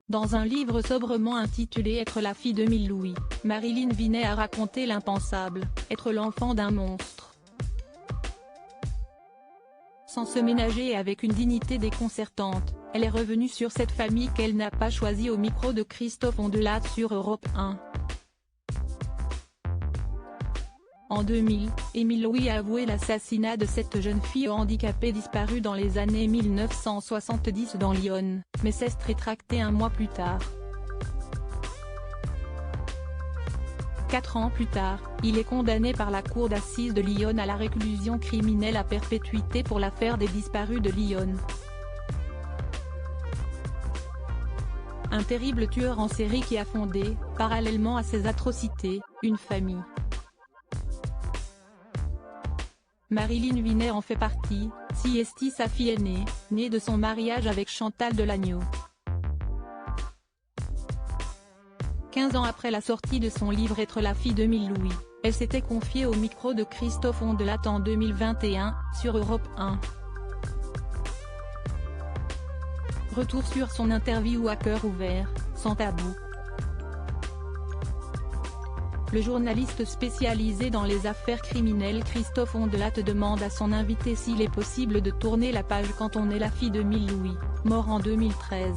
Dans un livre sobrement intitulé Être la fille de 1000 louis, Marilyn Vinet a raconté l'impensable, être l'enfant d'un monstre. Sans se ménager et avec une dignité déconcertante, elle est revenue sur cette famille qu'elle n'a pas choisie au micro de Christophe Ondelat sur Europe 1. En 2000, Émile Louis a avoué l'assassinat de cette jeune fille handicapée disparue dans les années 1970 dans l'Yonne, mais s'est rétracté un mois plus tard. 4 ans plus tard, il est condamné par la cour d'assises de l'Yonne à la réclusion criminelle à perpétuité pour l'affaire des disparus de l'Yonne. Un terrible tueur en série qui a fondé, parallèlement à ces atrocités, une famille. Marilyn Vinet en fait partie, Siesti sa fille aînée, née de son mariage avec Chantal Delagneau. 15 ans après la sortie de son livre Être la fille de 1000 louis, elle s'était confiée au micro de Christophe Ondelat en 2021, sur Europe 1. Retour sur son interview à cœur ouvert, sans tabou. Le journaliste spécialisé dans les affaires criminelles Christophe Ondelat demande à son invité s'il est possible de tourner la page quand on est la fille de 1000 louis, mort en 2013.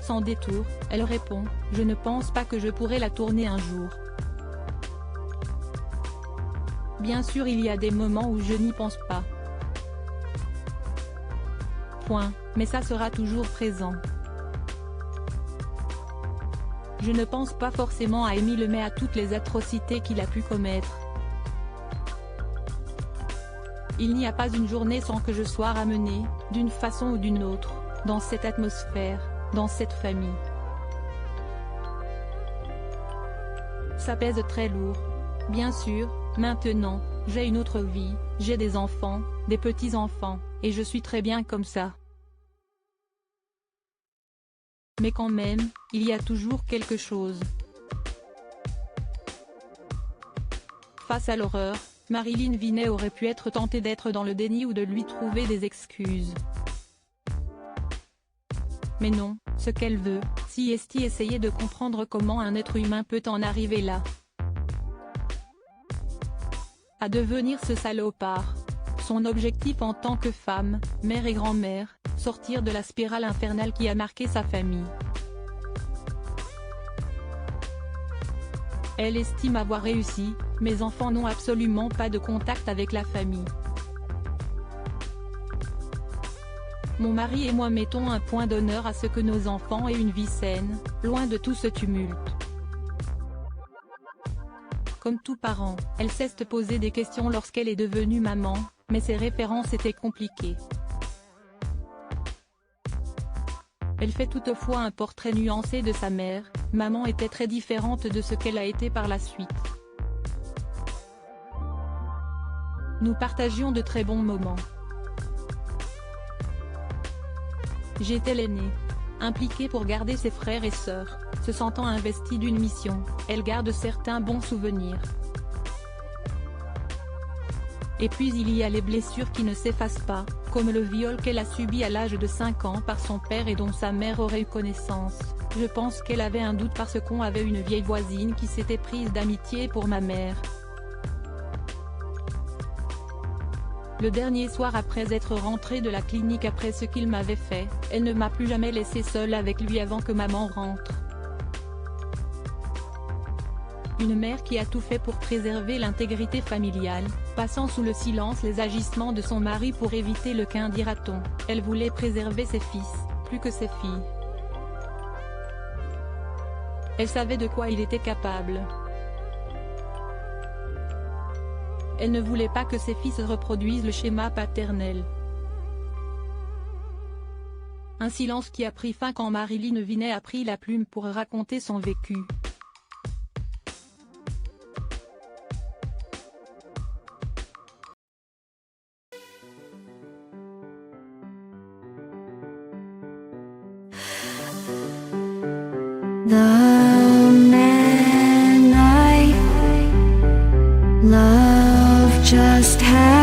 Sans détour, elle répond « Je ne pense pas que je pourrais la tourner un jour. Bien sûr il y a des moments où je n'y pense pas. Point, mais ça sera toujours présent. Je ne pense pas forcément à Émile mais à toutes les atrocités qu'il a pu commettre. Il n'y a pas une journée sans que je sois ramenée, d'une façon ou d'une autre, dans cette atmosphère, dans cette famille. Ça pèse très lourd. Bien sûr, maintenant, j'ai une autre vie, j'ai des enfants, des petits-enfants, et je suis très bien comme ça. Mais quand même, il y a toujours quelque chose. Face à l'horreur, Marilyn Vinet aurait pu être tentée d'être dans le déni ou de lui trouver des excuses. Mais non, ce qu'elle veut, Siesti essayer de comprendre comment un être humain peut en arriver là. À devenir ce salopard. Son objectif en tant que femme, mère et grand-mère, sortir de la spirale infernale qui a marqué sa famille. Elle estime avoir réussi, mes enfants n'ont absolument pas de contact avec la famille. Mon mari et moi mettons un point d'honneur à ce que nos enfants aient une vie saine, loin de tout ce tumulte. Comme tout parent, elle cesse de poser des questions lorsqu'elle est devenue maman, mais ses références étaient compliquées. Elle fait toutefois un portrait nuancé de sa mère, maman était très différente de ce qu'elle a été par la suite. Nous partagions de très bons moments. J'étais l'aînée. Impliquée pour garder ses frères et sœurs, se sentant investie d'une mission, elle garde certains bons souvenirs. Et puis il y a les blessures qui ne s'effacent pas, comme le viol qu'elle a subi à l'âge de 5 ans par son père et dont sa mère aurait eu connaissance. Je pense qu'elle avait un doute parce qu'on avait une vieille voisine qui s'était prise d'amitié pour ma mère. Le dernier soir après être rentrée de la clinique après ce qu'il m'avait fait, elle ne m'a plus jamais laissée seule avec lui avant que maman rentre. Une mère qui a tout fait pour préserver l'intégrité familiale, passant sous le silence les agissements de son mari pour éviter le qu'un dira-t-on. Elle voulait préserver ses fils, plus que ses filles. Elle savait de quoi il était capable. Elle ne voulait pas que ses fils reproduisent le schéma paternel. Un silence qui a pris fin quand Marilyn Vinet a pris la plume pour raconter son vécu. The man I love just had